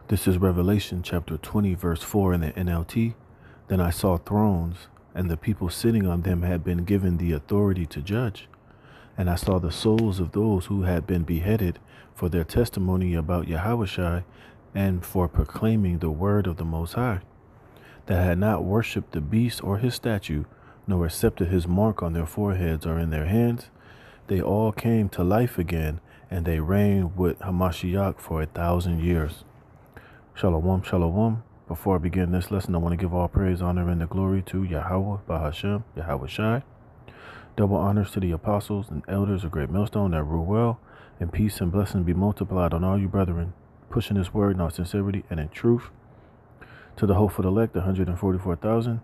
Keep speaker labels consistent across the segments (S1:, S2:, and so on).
S1: This is Revelation chapter 20, verse 4 in the NLT. Then I saw thrones, and the people sitting on them had been given the authority to judge. And I saw the souls of those who had been beheaded for their testimony about Yahawashi and for proclaiming the word of the Most High, that had not worshipped the beast or his statue, nor accepted his mark on their foreheads or in their hands. They all came to life again, and they reigned with Hamashiach for 1,000 years. Shalom, shalom. Before I begin this lesson, I want to give all praise, honor, and the glory to Yahweh, Bahashem, Yahawashi. Double honors to the apostles and elders of Great Millstone that rule well, and peace and blessing be multiplied on all you brethren, pushing this word in all sincerity and in truth. To the hopeful elect, 144,000.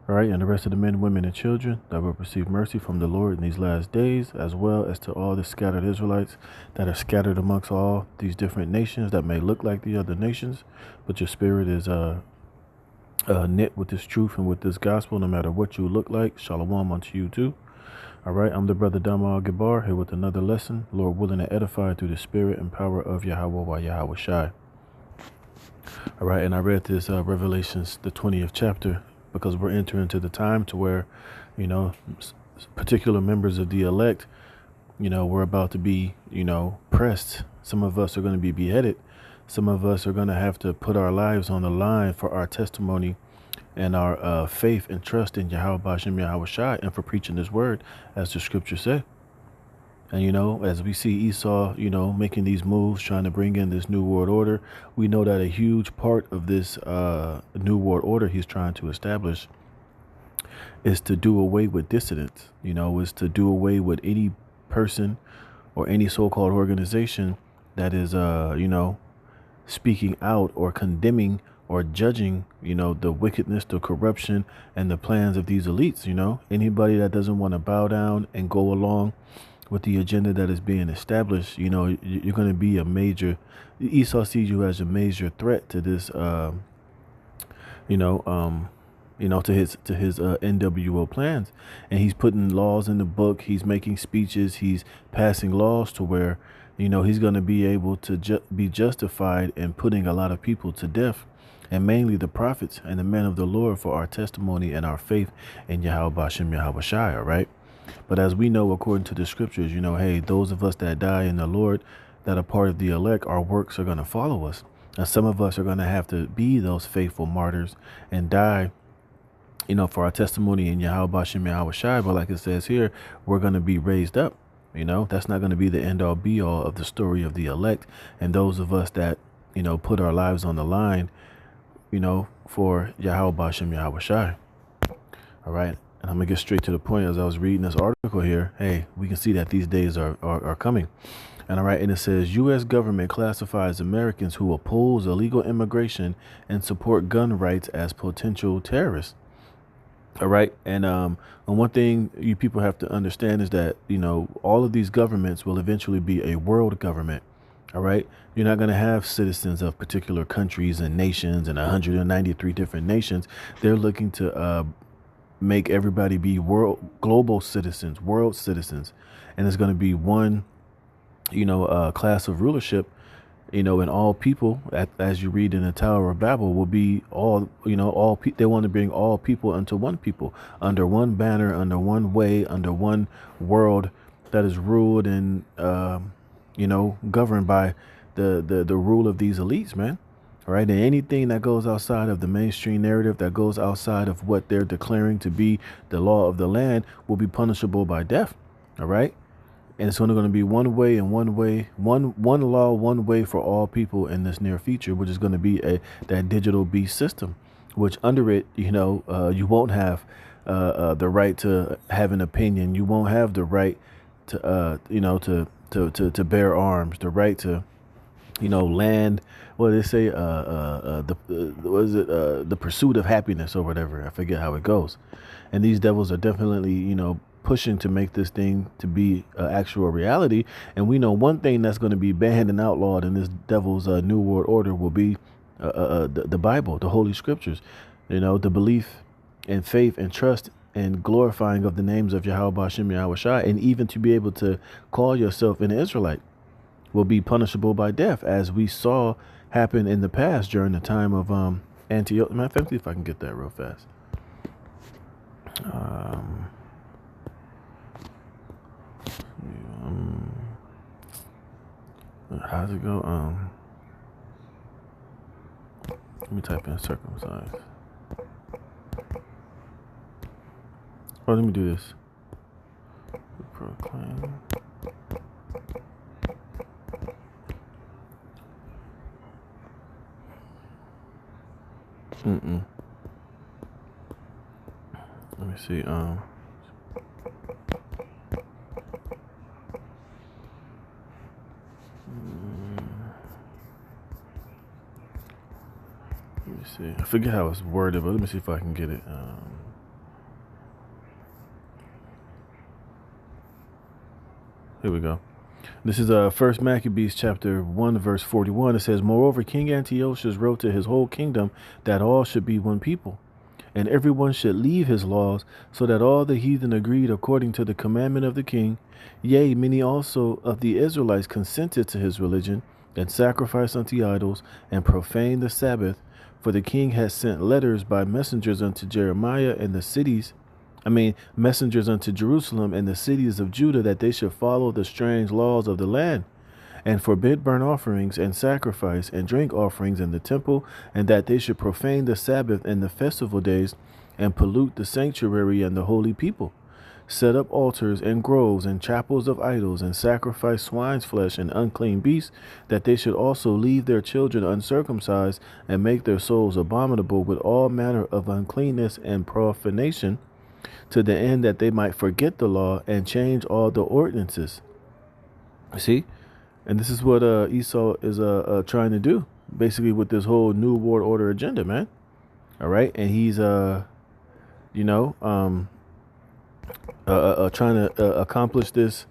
S1: All right, and the rest of the men, women, and children that will receive mercy from the Lord in these last days, as well as to all the scattered Israelites that are scattered amongst all these different nations that may look like the other nations, but your spirit is knit with this truth and with this gospel, no matter what you look like. Shalom unto you too. All right, I'm the brother Dama Gabar here with another lesson, Lord willing to edify through the spirit and power of Yahweh Yahawashi. All right, and I read this Revelations, the 20th chapter, because we're entering into the time to where, particular members of the elect, we're about to be, pressed. Some of us are going to be beheaded. Some of us are going to have to put our lives on the line for our testimony and our faith and trust in Yahweh Bashem Yahawashi and for preaching this word, as the scriptures say. And, as we see Esau, making these moves, trying to bring in this new world order, we know that a huge part of this new world order he's trying to establish is to do away with dissidents, is to do away with any person or any so-called organization that is, speaking out or condemning or judging, the wickedness, the corruption, and the plans of these elites. Anybody that doesn't want to bow down and go along with the agenda that is being established, you're going to be a major. Esau sees you as a major threat to this, to his NWO plans, and he's putting laws in the book. He's making speeches. He's passing laws to where, he's going to be able to be justified in putting a lot of people to death, and mainly the prophets and the men of the Lord for our testimony and our faith in Yahweh Bashem Yahawashi. All right. But as we know, according to the scriptures, hey, those of us that die in the Lord, that are part of the elect, our works are going to follow us. And some of us are going to have to be those faithful martyrs and die, for our testimony in Yahweh Bashem Yahawashi. But like it says here, we're going to be raised up. That's not going to be the end all be all of the story of the elect. And those of us that, put our lives on the line, for Yahweh Bashem Yahawashi. All right. And I'm going to get straight to the point. As I was reading this article here, hey, we can see that these days are coming. And all right, and it says, U.S. government classifies Americans who oppose illegal immigration and support gun rights as potential terrorists. All right. And one thing you people have to understand is that, all of these governments will eventually be a world government. All right. You're not going to have citizens of particular countries and nations and 193 different nations. They're looking to make everybody be global citizens, world citizens. And there's going to be one, class of rulership, and all people, as you read in the Tower of Babel, will be all, they want to bring all people unto one people, under one banner, under one way, under one world that is ruled and, governed by the rule of these elites, man. All right. And anything that goes outside of the mainstream narrative, that goes outside of what they're declaring to be the law of the land, will be punishable by death. All right. And it's only going to be one way and one law, one way for all people in this near future, which is going to be that digital beast system, which under it, you won't have the right to have an opinion. You won't have the right to, to bear arms, the right to, land, what do they say, the pursuit of happiness or whatever. I forget how it goes. And these devils are definitely, pushing to make this thing to be actual reality. And we know one thing that's going to be banned and outlawed in this devil's new world order will be the Bible, the Holy Scriptures, the belief and faith and trust and glorifying of the names of Yahweh Bashem Yahawashi, and even to be able to call yourself an Israelite will be punishable by death, as we saw happened in the past during the time of Antiochus. Matter of fact, see if I can get that real fast. How's it go? Let me type in circumcised. Oh, let me do this. Proclaim. Let me see. Let me see. I forget how it's worded, but let me see if I can get it. Here we go. This is First Maccabees chapter 1 verse 41. It says, "Moreover, King Antiochus wrote to his whole kingdom that all should be one people, and everyone should leave his laws, so that all the heathen agreed according to the commandment of the king. Yea, many also of the Israelites consented to his religion, and sacrificed unto idols, and profaned the Sabbath. For the king had sent letters by messengers unto Jeremiah and the cities, messengers unto Jerusalem and the cities of Judah, that they should follow the strange laws of the land, and forbid burnt offerings and sacrifice and drink offerings in the temple, and that they should profane the Sabbath and the festival days, and pollute the sanctuary and the holy people, set up altars and groves and chapels of idols, and sacrifice swine's flesh and unclean beasts, that they should also leave their children uncircumcised, and make their souls abominable with all manner of uncleanness and profanation, to the end that they might forget the law and change all the ordinances." See? And this is what Esau is trying to do, basically, with this whole New World Order agenda, man. All right? And he's, trying to accomplish this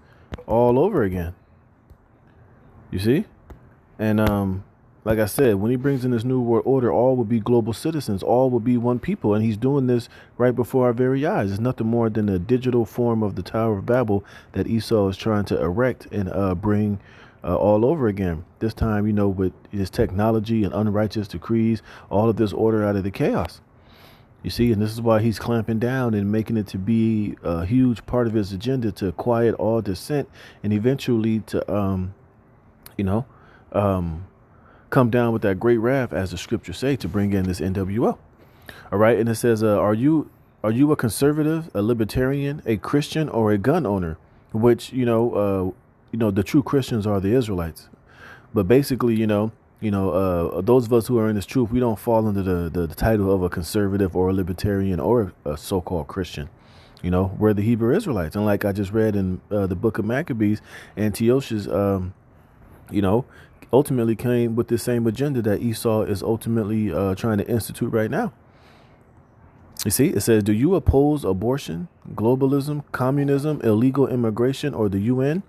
S1: all over again. You see? And like I said, when he brings in this New World Order, all will be global citizens. All will be one people. And he's doing this right before our very eyes. It's nothing more than a digital form of the Tower of Babel that Esau is trying to erect and bring all over again. This time, with his technology and unrighteous decrees, all of this order out of the chaos. You see, and this is why he's clamping down and making it to be a huge part of his agenda to quiet all dissent, and eventually to, come down with that great wrath, as the scriptures say, to bring in this NWO. All right. And it says, are you a conservative, a libertarian, a Christian, or a gun owner? Which, the true Christians are the Israelites. But basically, those of us who are in this truth, we don't fall under the title of a conservative or a libertarian or a so-called Christian. We're the Hebrew Israelites. And like I just read in the book of Maccabees, Antiochus, ultimately came with the same agenda that Esau is ultimately trying to institute right now. You see, it says, "Do you oppose abortion, globalism, communism, illegal immigration, or the UN?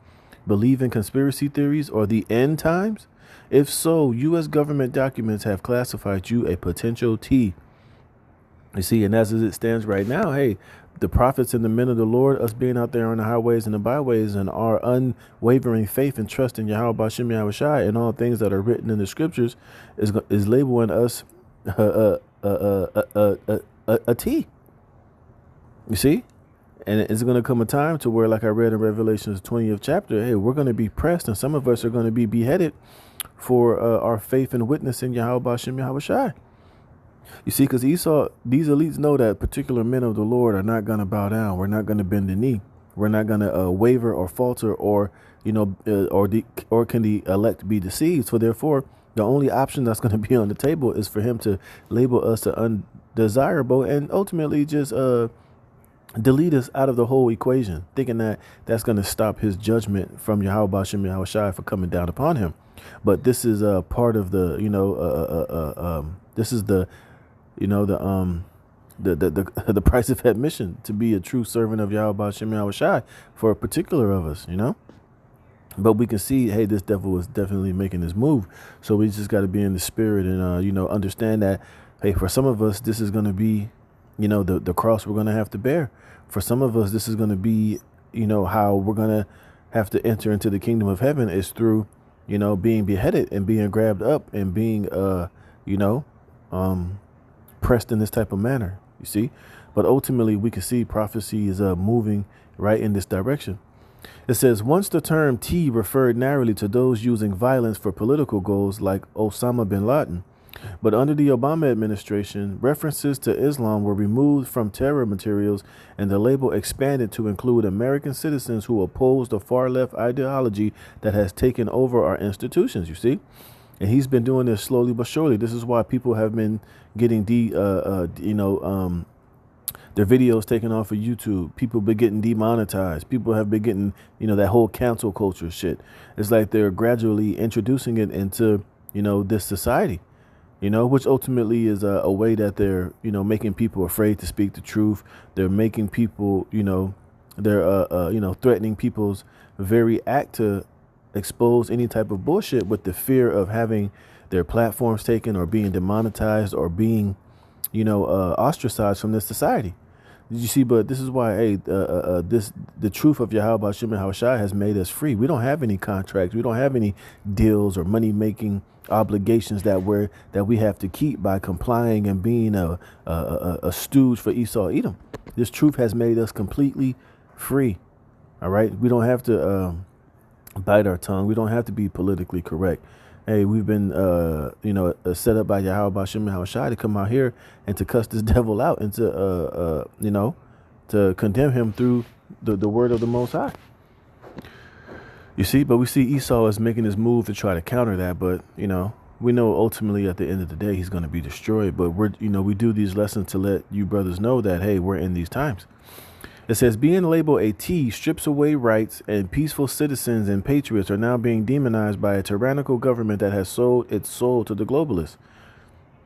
S1: Believe in conspiracy theories or the end times? If so, U.S. government documents have classified you a potential T." You see, and as it stands right now, hey, the prophets and the men of the Lord, us being out there on the highways and the byways, and our unwavering faith and trust in Yahawashi and all things that are written in the scriptures, is labeling us a T. You see? And it's going to come a time to where, like I read in Revelation's 20th chapter, hey, we're going to be pressed, and some of us are going to be beheaded for our faith and witness in Yahawashi. You see, because Esau, these elites know that particular men of the Lord are not going to bow down. We're not going to bend the knee. We're not going to waver or falter, or or can the elect be deceived? So therefore, the only option that's going to be on the table is for him to label us as undesirable and ultimately just delete us out of the whole equation, thinking that that's going to stop his judgment from Yahawashi for coming down upon him. But this is a part of the, this is the, the price of admission to be a true servant of Yahawashi for a particular of us, But we can see, hey, this devil is definitely making this move. So we just got to be in the spirit and, understand that, hey, for some of us, this is going to be, the cross we're going to have to bear. For some of us, this is going to be, how we're going to have to enter into the kingdom of heaven is through, being beheaded and being grabbed up and being, you know, pressed in this type of manner, you see. But ultimately, we can see prophecy is moving right in this direction. It says, once the term T referred narrowly to those using violence for political goals like Osama bin Laden. But under the Obama administration, references to Islam were removed from terror materials and the label expanded to include American citizens who oppose the far left ideology that has taken over our institutions, you see? And he's been doing this slowly but surely. This is why people have been getting their videos taken off of YouTube. People been getting demonetized. People have been getting, that whole cancel culture shit. It's like they're gradually introducing it into, this society, which ultimately is a way that they're, making people afraid to speak the truth. They're making people, they're, threatening people's very act to expose any type of bullshit with the fear of having their platforms taken or being demonetized or being, ostracized from this society. Did you see? But this is why, the truth of Yahawashi and Yahawashi has made us free. We don't have any contracts. We don't have any deals or money making obligations that we have to keep by complying and being a stooge for Esau Edom. This truth has made us completely free. All right. We don't have to bite our tongue. We don't have to be politically correct. Hey, we've been, set up by Yahawashi and Yahawashi to come out here and to cuss this devil out and to, to condemn him through the word of the Most High. You see, but we see Esau is making his move to try to counter that. But, we know ultimately at the end of the day, he's going to be destroyed. But we do these lessons to let you brothers know that, hey, we're in these times. It says being labeled a T strips away rights, and peaceful citizens and patriots are now being demonized by a tyrannical government that has sold its soul to the globalists.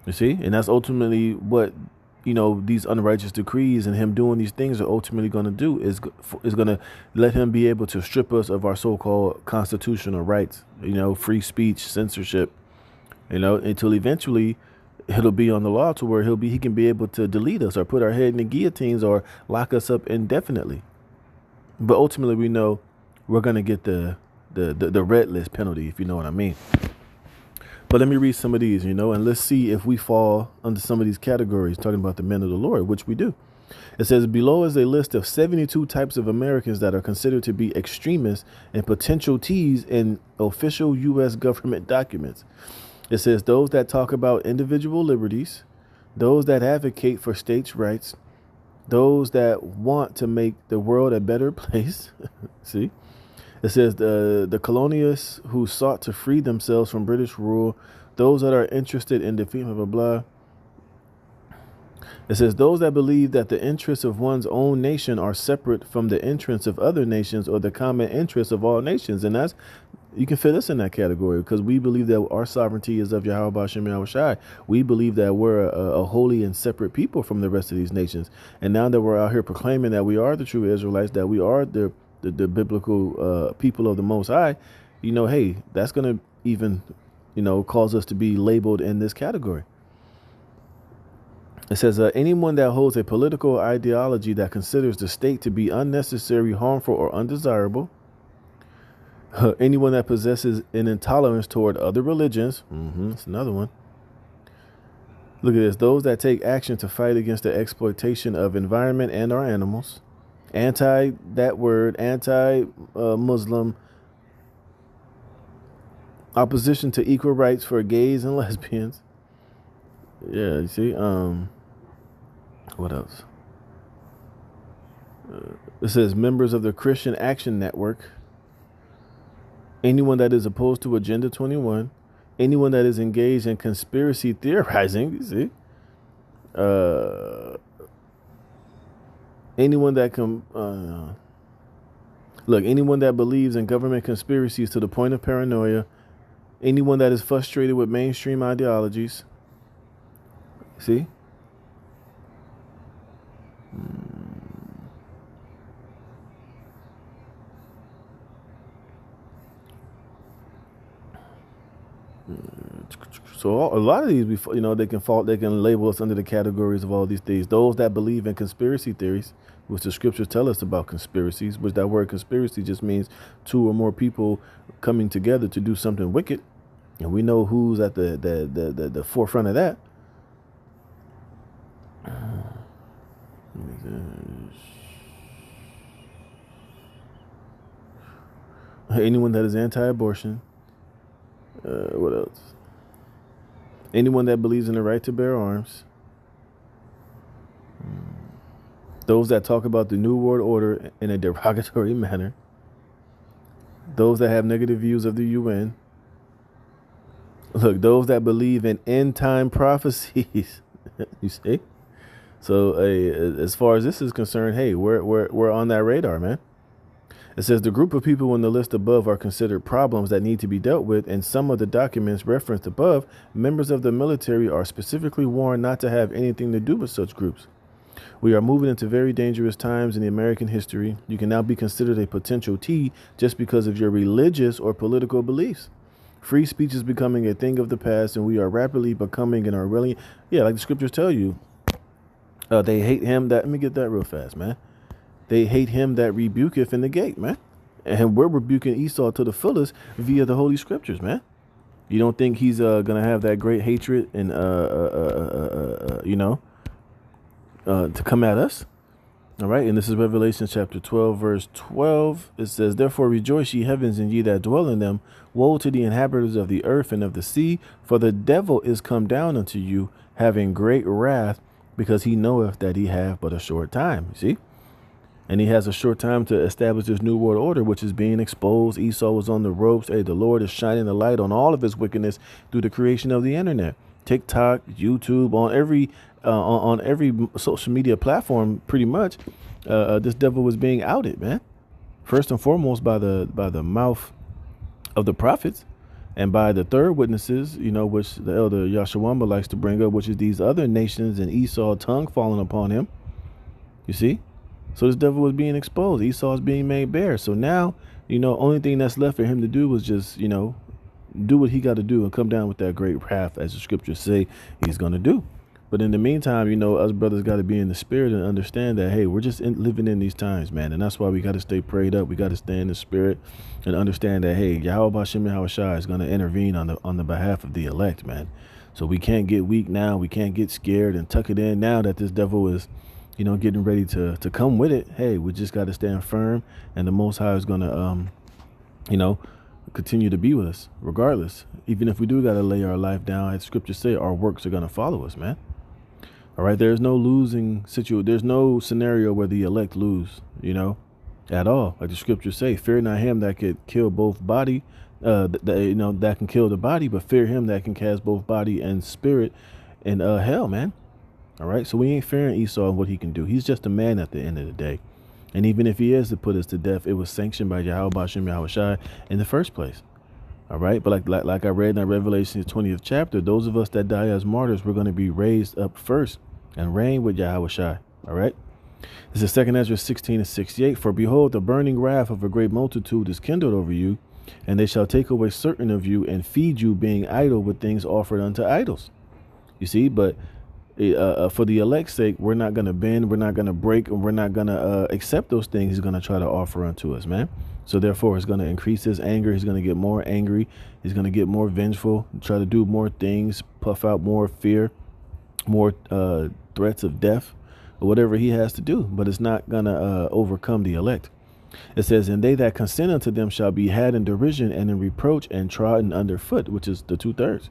S1: You see? And that's ultimately what, these unrighteous decrees and him doing these things are ultimately going to do is going to let him be able to strip us of our so-called constitutional rights, free speech, censorship, until eventually it'll be on the law to where he can be able to delete us or put our head in the guillotines or lock us up indefinitely. But ultimately, we know we're going to get the red list penalty, if you know what I mean. But let me read some of these, and let's see if we fall under some of these categories, talking about the men of the Lord, which we do. It says below is a list of 72 types of Americans that are considered to be extremists and potential T's in official U.S. government documents. It says those that talk about individual liberties, those that advocate for states' rights, those that want to make the world a better place. See? It says the colonialists who sought to free themselves from British rule, those that are interested in defeat, blah, blah, blah. It says those that believe that the interests of one's own nation are separate from the interests of other nations or the common interests of all nations. And you can fit us in that category because we believe that our sovereignty is of Yahawashi and Yahawashi. We believe that we're a holy and separate people from the rest of these nations. And now that we're out here proclaiming that we are the true Israelites, that we are the biblical people of the Most High, hey, that's going to even, cause us to be labeled in this category. It says anyone that holds a political ideology that considers the state to be unnecessary, harmful, or undesirable. Anyone that possesses an intolerance toward other religions. That's another one. Look at this. Those that take action to fight against the exploitation of environment and our animals. Anti-Muslim. Opposition to equal rights for gays and lesbians. Yeah, you see. What else? It says members of the Christian Action Network. Anyone that is opposed to Agenda 21, anyone that is engaged in conspiracy theorizing, you see, anyone that anyone that believes in government conspiracies to the point of paranoia, anyone that is frustrated with mainstream ideologies, see. So a lot of these, they can label us under the categories of all these things. Those that believe in conspiracy theories, which the scriptures tell us about conspiracies, which that word conspiracy just means two or more people coming together to do something wicked. And we know who's at the forefront of that. Anyone that is anti-abortion. What else? Anyone that believes in the right to bear arms. Those that talk about the New World Order in a derogatory manner. Those that have negative views of the UN. Look, those that believe in end time prophecies. You see? So as far as this is concerned, hey, we're on that radar, man. It says the group of people in the list above are considered problems that need to be dealt with. In some of the documents referenced above, members of the military are specifically warned not to have anything to do with such groups. We are moving into very dangerous times in the American history. You can now be considered a potential T just because of your religious or political beliefs. Free speech is becoming a thing of the past, and we are rapidly becoming an Orwellian. Yeah, like the scriptures tell you, they hate him that. Let me get that real fast, man. They hate him that rebuketh in the gate, man. And we're rebuking Esau to the fullest via the Holy Scriptures, man. You don't think he's gonna have that great hatred and to come at us? All right, and this is Revelation chapter 12, verse 12. It says, "Therefore rejoice, ye heavens, and ye that dwell in them. Woe to the inhabitants of the earth and of the sea, for the devil is come down unto you, having great wrath, because he knoweth that he hath but a short time." You see? And he has a short time to establish this new world order, which is being exposed. Esau was on the ropes. Hey, the Lord is shining the light on all of his wickedness through the creation of the internet, TikTok, YouTube, on every social media platform. Pretty much, this devil was being outed, man. First and foremost by the mouth of the prophets, and by the third witnesses, which the elder Yahawashi likes to bring up, which is these other nations and Esau tongue falling upon him. You see? So this devil was being exposed. Esau is being made bare. So now, only thing that's left for him to do was just, do what he got to do and come down with that great wrath, as the scriptures say he's going to do. But in the meantime, us brothers got to be in the spirit and understand that, hey, we're just living in these times, man. And that's why we got to stay prayed up. We got to stay in the spirit and understand that, hey, Yahawashi is going to intervene on the behalf of the elect, man. So we can't get weak now. We can't get scared and tuck it in now that this devil is getting ready to come with it. Hey, we just got to stand firm, and the Most High is going to, continue to be with us regardless. Even if we do got to lay our life down, as scriptures say, our works are going to follow us, man. All right. There's no losing situation. There's no scenario where the elect lose, at all. Like the scriptures say, fear not him that could kill both body, that can kill the body, but fear him that can cast both body and spirit in hell, man. All right, so we ain't fearing Esau and what he can do. He's just a man at the end of the day. And even if he is to put us to death, it was sanctioned by Yahawashi in the first place. All right, but like I read in that Revelation 20th chapter, those of us that die as martyrs, we're going to be raised up first and reign with Yahawashi. All right, this is 2 Ezra 16:68. "For behold, the burning wrath of a great multitude is kindled over you, and they shall take away certain of you and feed you, being idle with things offered unto idols." You see, but for the elect's sake, we're not going to bend, we're not going to break, and we're not going to accept those things he's going to try to offer unto us, man. So therefore, it's going to increase his anger. He's going to get more angry. He's going to get more vengeful, try to do more things, puff out more fear, more threats of death, or whatever he has to do. But it's not going to overcome the elect. It says, "And they that consent unto them shall be had in derision and in reproach and trodden under foot," which is the 2/3.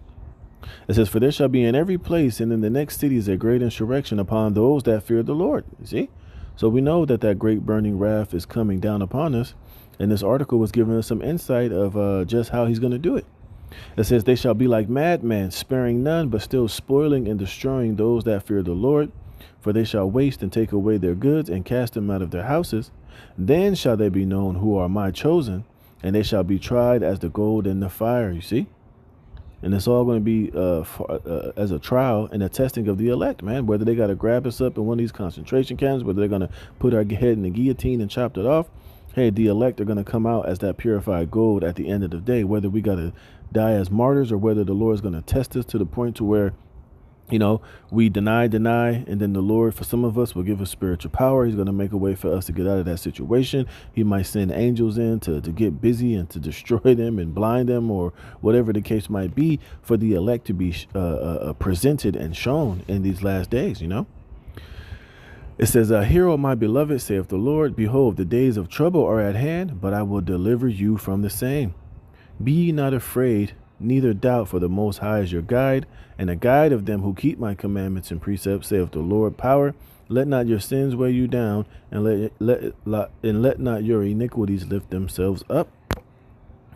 S1: It says, "For there shall be in every place and in the next cities a great insurrection upon those that fear the Lord." You see? So we know that great burning wrath is coming down upon us. And this article was giving us some insight of just how he's going to do it. It says, "They shall be like madmen, sparing none, but still spoiling and destroying those that fear the Lord. For they shall waste and take away their goods and cast them out of their houses. Then shall they be known who are my chosen, and they shall be tried as the gold in the fire." You see? And it's all going to be as a trial and a testing of the elect, man. Whether they got to grab us up in one of these concentration camps, whether they're going to put our head in the guillotine and chop it off, hey, the elect are going to come out as that purified gold at the end of the day, whether we got to die as martyrs or whether the Lord is going to test us to the point to where, we deny, and then the Lord, for some of us, will give us spiritual power. He's going to make a way for us to get out of that situation. He might send angels in to get busy and to destroy them and blind them, or whatever the case might be, for the elect to be presented and shown in these last days. It says, "Hear, O my beloved, saith the Lord, behold, the days of trouble are at hand, but I will deliver you from the same. Be ye not afraid, neither doubt, for the Most High is your guide, and a guide of them who keep my commandments and precepts, saith the Lord power. Let not your sins weigh you down, and let not your iniquities lift themselves up."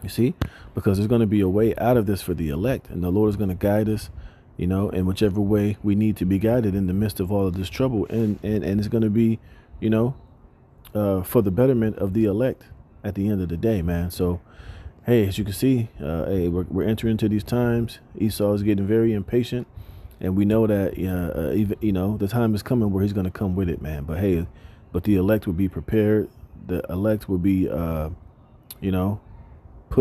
S1: You see, because there's going to be a way out of this for the elect, and the Lord is going to guide us, in whichever way we need to be guided in the midst of all of this trouble, and it's going to be, for the betterment of the elect at the end of the day, man. So, hey, as you can see, hey, we're entering into these times. Esau is getting very impatient, and we know that even the time is coming where he's going to come with it, man. But hey, the elect will be prepared. The elect will be, put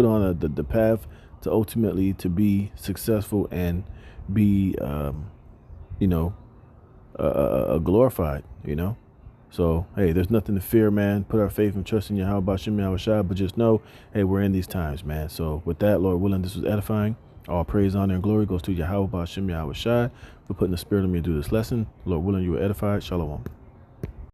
S1: on the path to ultimately to be successful and be, glorified. So, hey, there's nothing to fear, man. Put our faith and trust in Yahawashi, but just know, hey, we're in these times, man. So with that, Lord willing, this was edifying. All praise, honor, and glory goes to Yahawashi for putting the spirit of me to do this lesson. Lord willing, you were edified. Shalom.